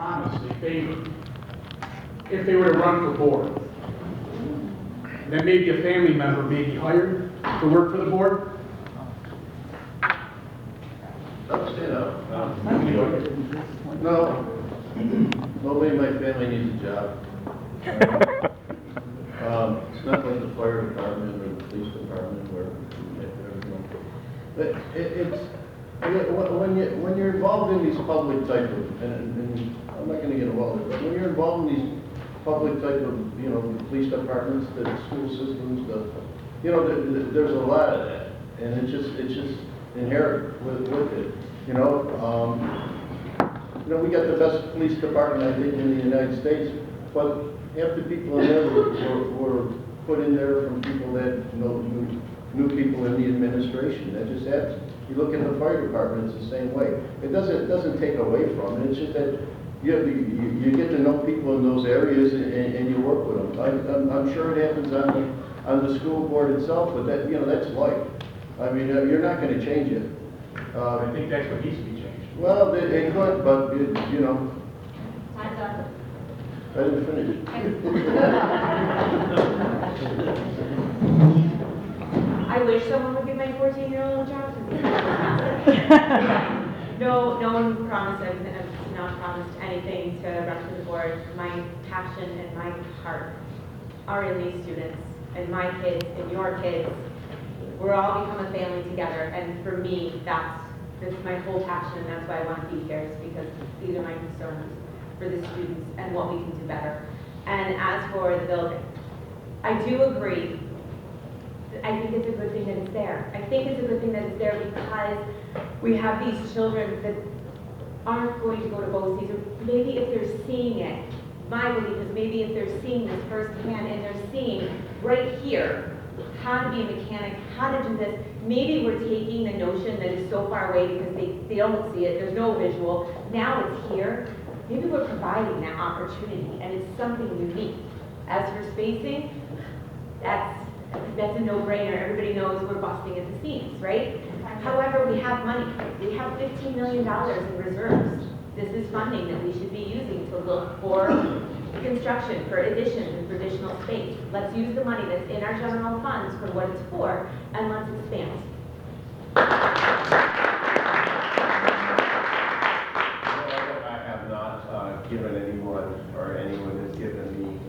honestly favor if they were to run for board. Then maybe a family member may be hired to work for the board. Don't stand up. No, nobody in my family needs a job. It's not like the fire department or the police department where, but when you're involved in these public type of, and I'm not gonna get involved, but when you're involved in these public type of, the police departments, the school systems, there's a lot of that, and it's just inherent with it, we got the best police department, I think, in the United States, but half the people in there were put in there from people that knew people in the administration. That just happens. You look at the fire department, it's the same way. It doesn't take away from it. It's just that you get to know people in those areas and you work with them. I'm sure it happens on the school board itself, but that's life. I mean, you're not going to change it. I think that's what needs to be changed. Well, it could, but Time's up. I didn't finish. I wish someone would give my 14-year-old a job. No one promised, I've not promised anything to run for the board. My passion and my heart are in these students and my kids and your kids. We're all become a family together, and for me, this is my whole passion, and that's why I want to be here, is because these are my concerns for the students and what we can do better. And as for the building, I do agree. I think it's a good thing that it's there. I think it's a good thing that it's there because we have these children that aren't going to go to BOCES, or maybe if they're seeing it, my belief is maybe if they're seeing this firsthand and they're seeing right here how to be a mechanic, how to do this, maybe we're taking the notion that is so far away because they don't see it, there's no visual, now it's here. Maybe we're providing that opportunity, and it's something unique. As for spacing, that's a no-brainer. Everybody knows we're busting at the seams, right? However, we have money. We have $15 million in reserves. This is funding that we should be using to look for construction, for additions, and for additional space. Let's use the money that's in our general funds for what it's for, and let's expand. Given anyone, or anyone has given me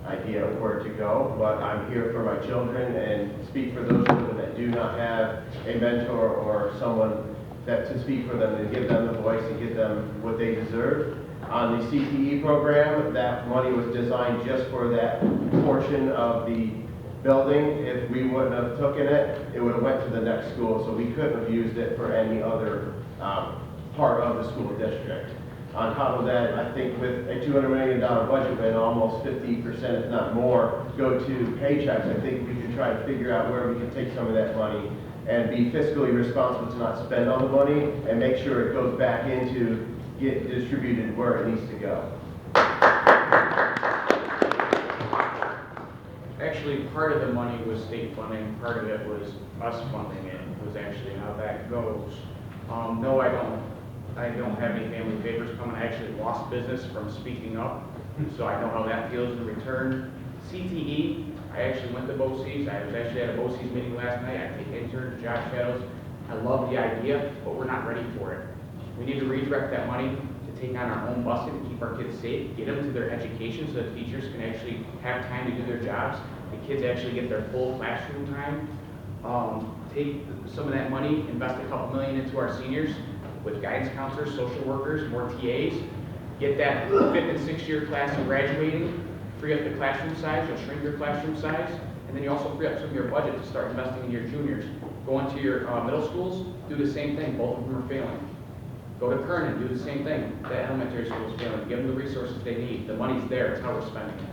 idea of where to go, but I'm here for my children and speak for those children that do not have a mentor or someone that to speak for them and give them the voice and give them what they deserve. On the CTE program, that money was designed just for that portion of the building. If we wouldn't have taken it, it would have went to the next school, so we couldn't have used it for any other part of the school district. On top of that, I think with a $200 million budget and almost 50%, if not more, go to paychecks, I think we could try to figure out where we can take some of that money and be fiscally responsible to not spend all the money and make sure it goes back into get distributed where it needs to go. Actually, part of the money was state funding, part of it was us funding it, was actually how that goes. No, I don't have any family favors coming. I actually lost business from speaking up, so I know how that feels in return. CTE, I actually went to BOCES. I was actually at a BOCES meeting last night. I take interns, job shadows. I love the idea, but we're not ready for it. We need to redirect that money to take on our own busing, to keep our kids safe, get them to their education so that teachers can actually have time to do their jobs. The kids actually get their full classroom time. Take some of that money, invest a couple million into our seniors, with guidance counselors, social workers, more TAs, get that 5th and 6th year class graduating, free up the classroom size, you'll shrink your classroom size, and then you also free up some of your budget to start investing in your juniors. Go into your middle schools, do the same thing, both of them are failing. Go to Kernan, do the same thing. The elementary schools failing, give them the resources they need. The money's there, it's how we're spending it.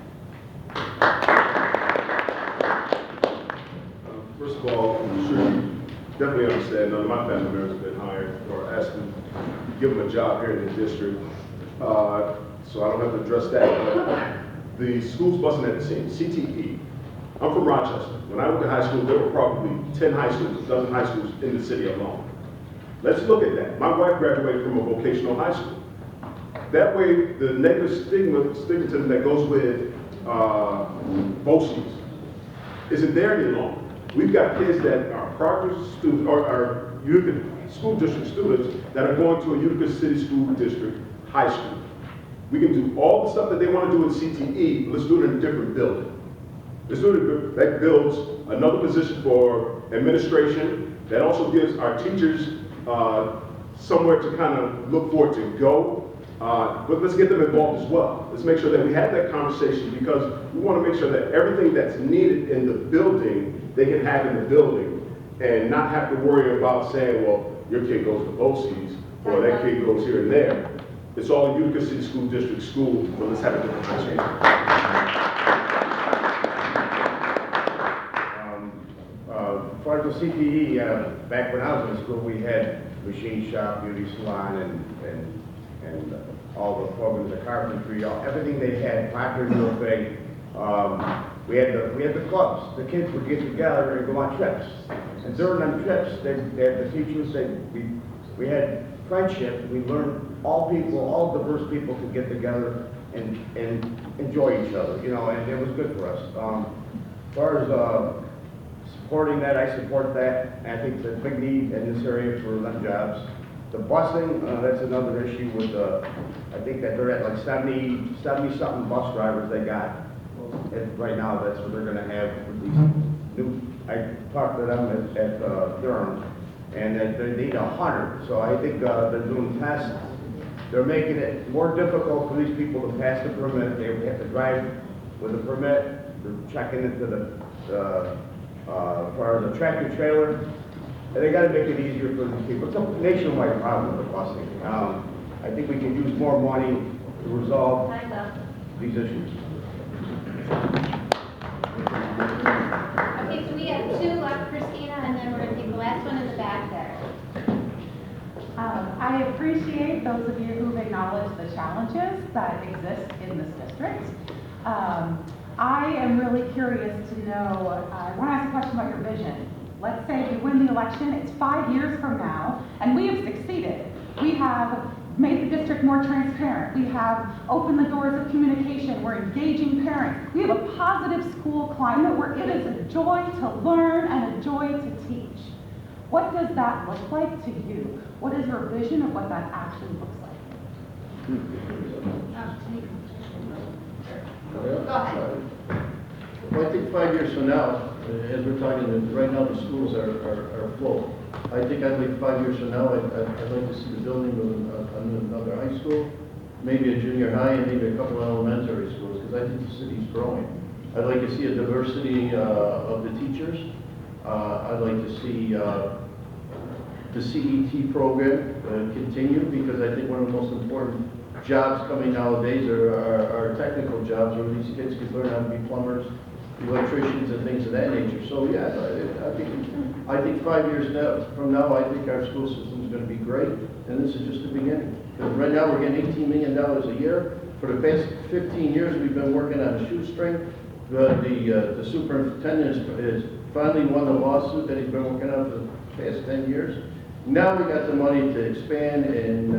First of all, I'm sure you definitely understand none of my family members have been hired or asked to give them a job here in the district. So I don't have to address that. But the schools busting at the seams, CTE. I'm from Rochester. When I went to high school, there were probably 10 high schools, a dozen high schools in the city alone. Let's look at that. My wife graduated from a vocational high school. That way, the negative stigmatism that goes with BOCES isn't there any longer. We've got kids that are progress students, or are Utica school district students that are going to a Utica City School District high school. We can do all the stuff that they want to do in CTE, but let's do it in a different building. Let's do it, that builds another position for administration. That also gives our teachers somewhere to kind of look forward to go. But let's get them involved as well. Let's make sure that we have that conversation, because we want to make sure that everything that's needed in the building, they can have in the building, and not have to worry about saying, well, your kid goes to BOCES, or that kid goes here and there. It's all a Utica City School District school, but let's have a different conversation. As far as the CPE, back when I was in school, we had machine shop, beauty salon, and all the programs, the carpentry, everything they had, Proctor's little thing. We had the clubs. The kids would get together and go on trips. And during them trips, the teachers, we had friendship. We learned all diverse people could get together and enjoy each other, you know, and it was good for us. As far as supporting that, I support that. I think there's a big need in this area for them jobs. The busing, that's another issue with, I think that they're at like 70-something bus drivers they got. And right now, that's what they're gonna have with these new, I talked to them at Durham, and that they need 100. So I think they're doing tests. They're making it more difficult for these people to pass the permit. They have to drive with a permit. They're checking into the as far as a tractor trailer. And they got to make it easier for these people. It's a nationwide problem with the busing. I think we can use more money to resolve these issues. Okay, so we have two left, Christina, and then we're going to take the last one in the back there. I appreciate those of you who've acknowledged the challenges that exist in this district. I am really curious to know, I want to ask a question about your vision. Let's say we win the election, it's 5 years from now, and we have succeeded. We have made the district more transparent. We have opened the doors of communication. We're engaging parents. We have a positive school climate where it is a joy to learn and a joy to teach. What does that look like to you? What is your vision of what that actually looks like? Go ahead. Well, I think 5 years from now, as we're talking, right now the schools are full. I think I'd like 5 years from now, I'd like to see the building of another high school, maybe a junior high, and maybe a couple of elementary schools, because I think the city's growing. I'd like to see a diversity of the teachers. I'd like to see the CET program continue, because I think one of the most important jobs coming nowadays are technical jobs, where these kids could learn how to be plumbers, electricians, and things of that nature. So yeah, I think 5 years from now, I think our school system is going to be great, and this is just the beginning. Because right now, we're getting $18 million a year. For the past 15 years, we've been working on a shoestring. The superintendent has finally won the lawsuit that he's been working on for the past 10 years. Now we got the money to expand, and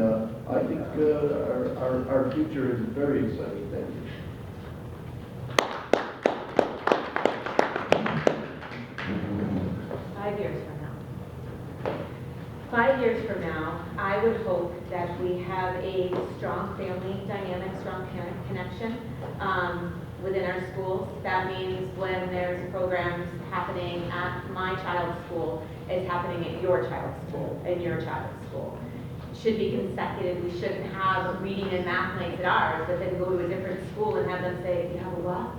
I think our future is very exciting. Thank you. 5 years from now. 5 years from now, I would hope that we have a strong family dynamic, strong parent connection within our schools. That means when there's programs happening at my child's school, it's happening at your child's school, and your child's school. It should be consecutive. We shouldn't have reading and math nights at ours, but then go to a different school and have them say, yeah, well,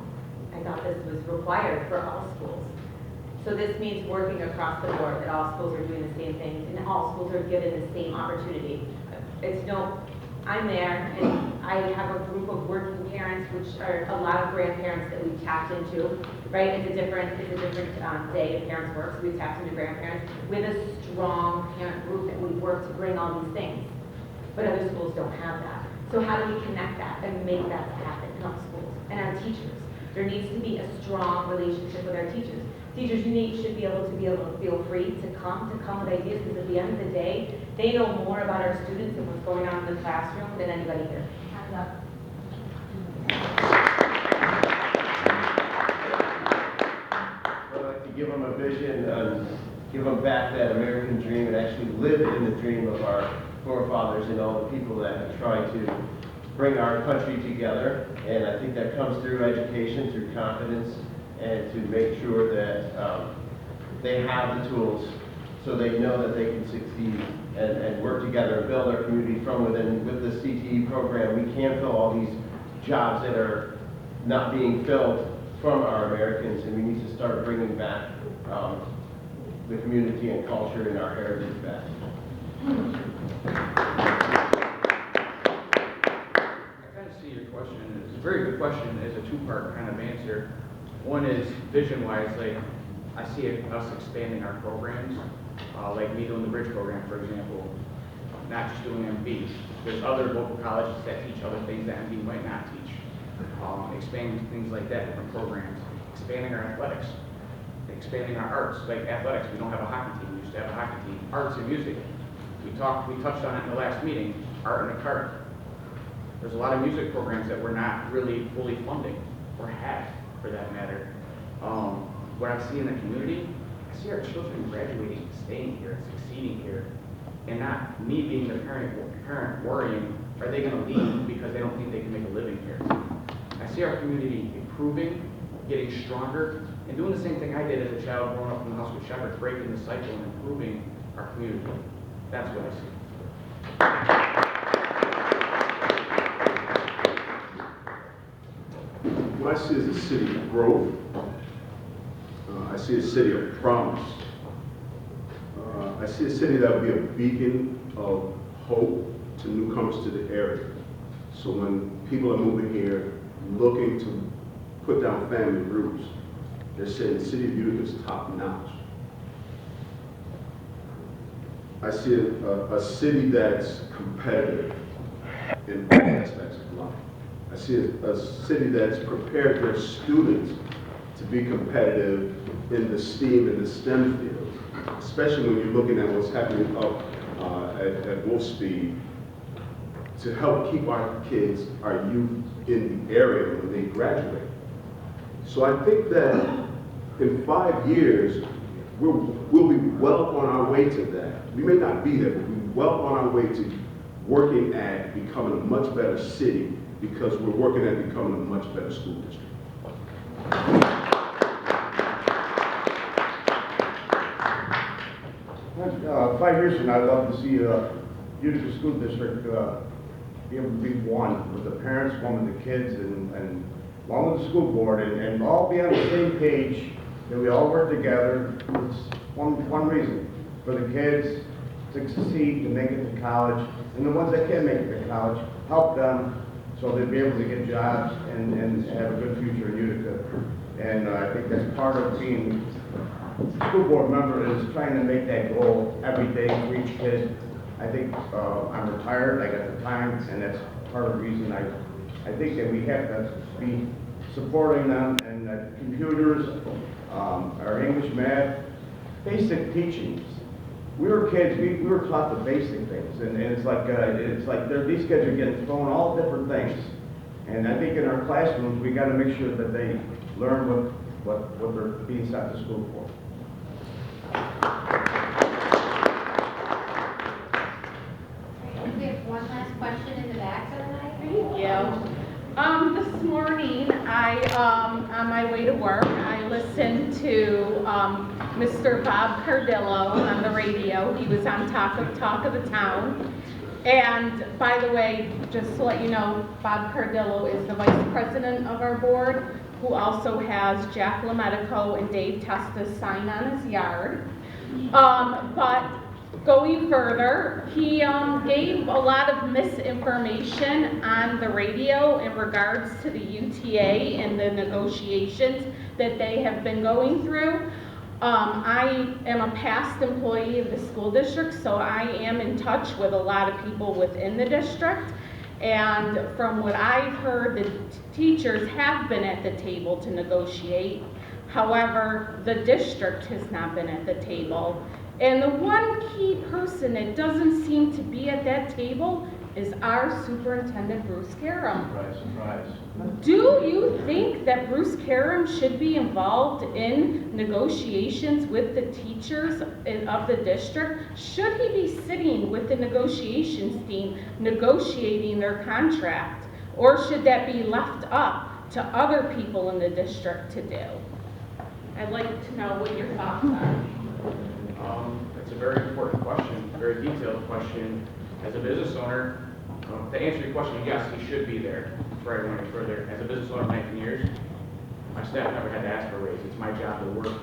I thought this was required for all schools. So this means working across the board, that all schools are doing the same things, and all schools are given the same opportunity. I'm there, and I have a group of working parents, which are a lot of grandparents that we've tapped into, right? It's a different day of parents' work, so we've tapped into grandparents. We have a strong parent group that we work to bring all these things, but other schools don't have that. So how do we connect that and make that happen in our schools? And our teachers. There needs to be a strong relationship with our teachers. teachers should be able to feel free to come with ideas, because at the end of the day, they know more about our students and what's going on in the classroom than anybody here. Hands up. I'd like to give them a vision, give them back that American dream and actually live in the dream of our forefathers and all the people that have tried to bring our country together. And I think that comes through education, through confidence, and to make sure that they have the tools so they know that they can succeed and work together and build our community from within. With the CTE program, we can fill all these jobs that are not being filled from our Americans, and we need to start bringing back the community and culture and our heritage back. I kind of see your question. It's a very good question. It's a two-part kind of answer. One is vision-wise, like I see us expanding our programs, like me doing the bridge program, for example, not just doing MB. There's other local colleges that teach other things that MB might not teach. Expanding things like that, different programs, expanding our athletics, expanding our arts, like athletics. We don't have a hockey team. We used to have a hockey team. Arts and music. We touched on it in the last meeting, art and the cart. There's a lot of music programs that we're not really fully funding, or have, for that matter. What I see in the community, I see our children graduating, staying here, succeeding here, and not me being the parent worrying, are they going to leave because they don't think they can make a living here? I see our community improving, getting stronger, and doing the same thing I did as a child growing up in the house with shepherds, breaking the cycle and improving our community. That's what I see. What I see is a city of growth. I see a city of promise. I see a city that will be a beacon of hope to newcomers to the area. So when people are moving here, looking to put down family roots, they're saying the city of Utica is top notch. I see a city that's competitive in all aspects of life. I see a city that's prepared their students to be competitive in the STEAM and the STEM fields, especially when you're looking at what's happening up at Wolf Speed, to help keep our kids, our youth in the area when they graduate. So I think that in 5 years, we'll be well on our way to that. We may not be there, but we'll be well on our way to working at becoming a much better city, because we're working at becoming a much better school district. 5 years from now, I'd love to see Utica School District be able to be one with the parents, one with the kids, and one with the school board, and all be on the same page, that we all work together. It's one reason, for the kids to succeed, to make it to college, and the ones that can't make it to college, help them so they'll be able to get jobs and have a good future in Utica. And I think that's part of being a school board member, is trying to make that goal every day for each kid. I think I'm retired, I got the time, and that's part of the reason I think that we have to be supporting them, and that computers, our English, math, basic teachings. We were kids, we were taught the basic things, and it's like these kids are getting thrown all different things. And I think in our classrooms, we got to make sure that they learn what they're being sent to school for. We have one last question in the back of the night. Thank you. This morning, on my way to work, I listened to Mr. Bob Cardillo on the radio. He was on Talk of the Town. And by the way, just to let you know, Bob Cardillo is the vice president of our board, who also has Jack LaMedico and Dave Testa's sign on his yard. But going further, he gave a lot of misinformation on the radio in regards to the UTA and the negotiations that they have been going through. I am a past employee of the school district, so I am in touch with a lot of people within the district. And from what I've heard, the teachers have been at the table to negotiate. However, the district has not been at the table. And the one key person that doesn't seem to be at that table is our superintendent, Bruce Karam. Surprise, surprise. Do you think that Bruce Karam should be involved in negotiations with the teachers of the district? Should he be sitting with the negotiations team negotiating their contract? Or should that be left up to other people in the district to do? I'd like to know what your thoughts are. It's a very important question, very detailed question. As a business owner, to answer your question, yes, he should be there. Before I went any further, as a business owner of 19 years, my staff never had to ask for a raise. It's my job to work.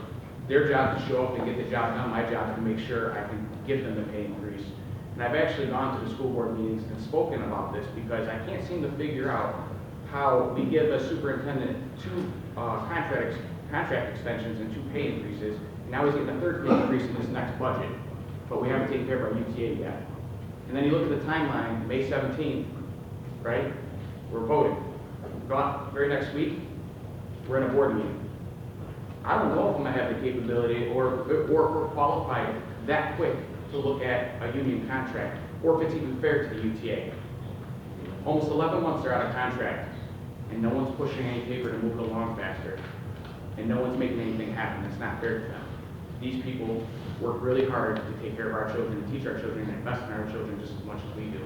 Their job to show up and get the job done. My job to make sure I can give them the pay increase. And I've actually gone to the school board meetings and spoken about this because I can't seem to figure out how we give a superintendent 2 contract extensions and 2 pay increases. And now he's getting a 3rd pay increase in this next budget, but we haven't taken care of our UTA yet. And then you look at the timeline, May 17th, right? We're voting. Very next week, we're in a board meeting. I don't know if I'm gonna have the capability or if we're qualified that quick to look at a union contract, or if it's even fair to the UTA. Almost 11 months they're out of contract, and no one's pushing any paper to move it along faster. And no one's making anything happen. It's not fair to them. These people work really hard to take care of our children, and teach our children, and invest in our children just as much as we do.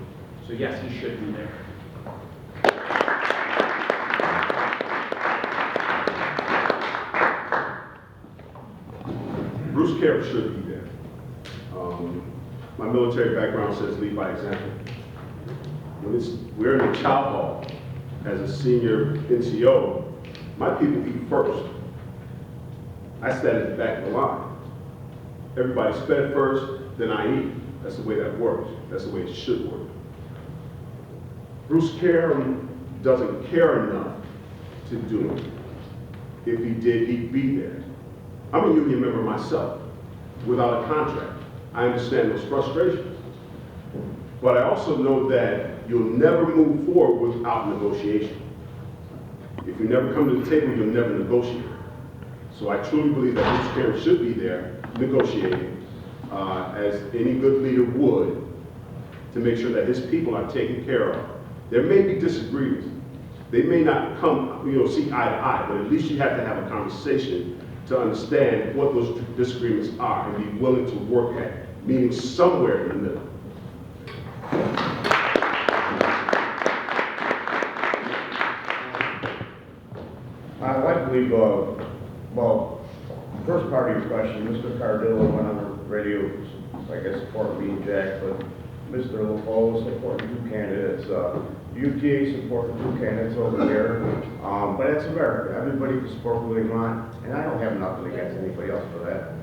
So yes, he should be there. Bruce Karam should be there. My military background says lead by example. We're in the chow hall as a senior NCO, my people eat first. I stand at the back of the line. Everybody's fed first, then I eat. That's the way that works. That's the way it should work. Bruce Karam doesn't care enough to do it. If he did, he'd be there. I'm a union member myself, without a contract. I understand those frustrations. But I also know that you'll never move forward without negotiation. If you never come to the table, you'll never negotiate. So I truly believe that Bruce Karam should be there negotiating, as any good leader would, to make sure that his people are taken care of. There may be disagreements. They may not come, see eye to eye, but at least you have to have a conversation to understand what those disagreements are and be willing to work at meeting somewhere in the middle. I believe, well, first part of your question, Mr. Cardillo went on the radio, I guess, supporting me and Jack, but Mr. LaFoe supporting 2 candidates. UTA supporting 2 candidates over here. But that's America. Everybody can support who they want, and I don't have nothing against anybody else for that.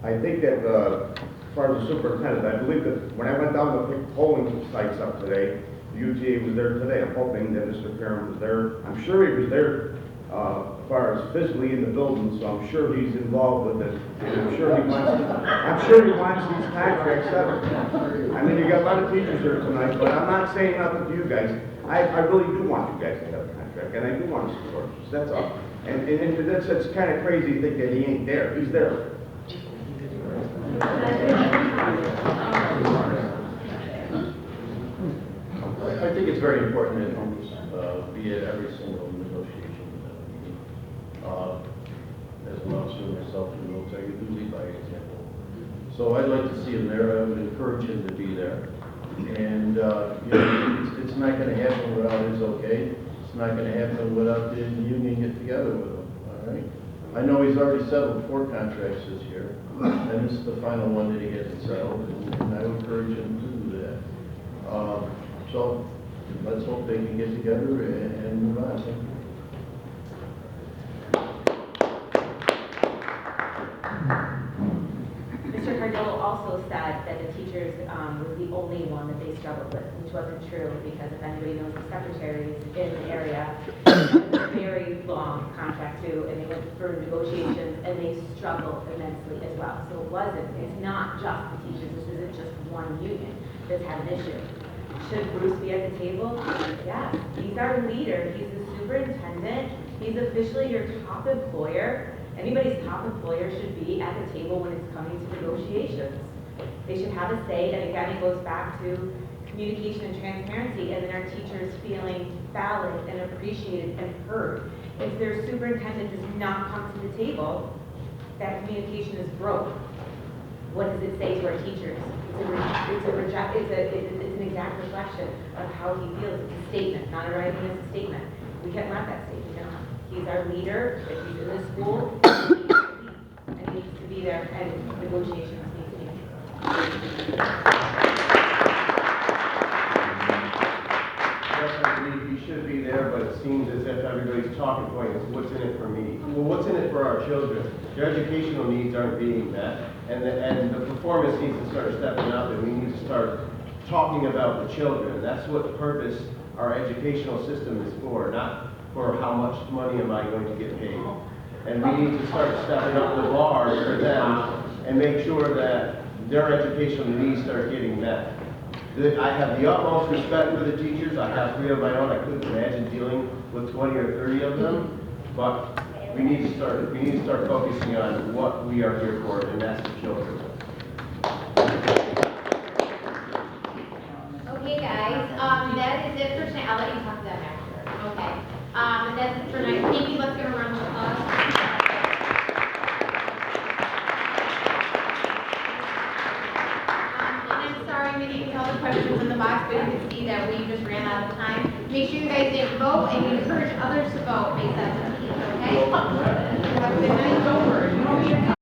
I think that as far as the superintendent, I believe that when I went down to pick polling sites up today, the UTA was there today. I'm hoping that Mr. Karam was there. I'm sure he was there as far as physically in the building, so I'm sure he's involved with it. And I'm sure he wants these contracts settled. I mean, you got a lot of teachers here tonight, but I'm not saying nothing to you guys. I really do want you guys to have a contract, and I do want to support you. That's all. And it's kind of crazy to think that he ain't there. He's there. I think it's very important that homes be at every single negotiation meeting. As an officer myself in the military, you do lead by example. So I'd like to see him there. I would encourage him to be there. And it's not going to happen without his okay. It's not going to happen without the union get together with him. All right. I know he's already settled 4 contracts this year, and this is the final one that he hasn't settled, and I would encourage him to do that. So let's hope they can get together and move on. Thank you. Mr. Cardillo also said that the teachers was the only one that they struggled with, which wasn't true, because if anybody knows the secretaries in the area, very long contract too, and they went through negotiations, and they struggled immensely as well. So it's not just the teachers, this isn't just one union that's had an issue. Should Bruce be at the table? Yes, he's our leader, he's the superintendent, he's officially your top employer. Anybody's top employer should be at the table when it's coming to negotiations. They should have a say, and again, it goes back to communication and transparency, and then our teachers feeling valid and appreciated and heard. If their superintendent does not come to the table, that communication is broke. What does it say to our teachers? It's an exact reflection of how he feels. It's a statement, not a writing, it's a statement. We can't let that statement down. He's our leader, if he's in the school, and he needs to be there, and negotiations need to be. Yes, I believe he should be there, but it seems as if everybody's talking point is what's in it for me? Well, what's in it for our children? Their educational needs aren't being met, and the performance needs to start stepping up, and we need to start talking about the children. That's what the purpose our educational system is for, not for how much money am I going to get paid. And we need to start stepping up the bar for them and make sure that their educational needs start getting met. I have the utmost respect for the teachers. I have 3 of my own. I couldn't imagine dealing with 20 or 30 of them. But we need to start focusing on what we are here for, and that's the children. Okay, guys, that is it for tonight. I'll let you talk to them after. Okay. And that's it for tonight. Amy, let's give a round of applause. And I'm sorry we didn't get all the questions in the box, but you can see that we just ran out of time. Make sure you guys didn't vote, and you encourage others to vote based on the needs, okay? Have a good night.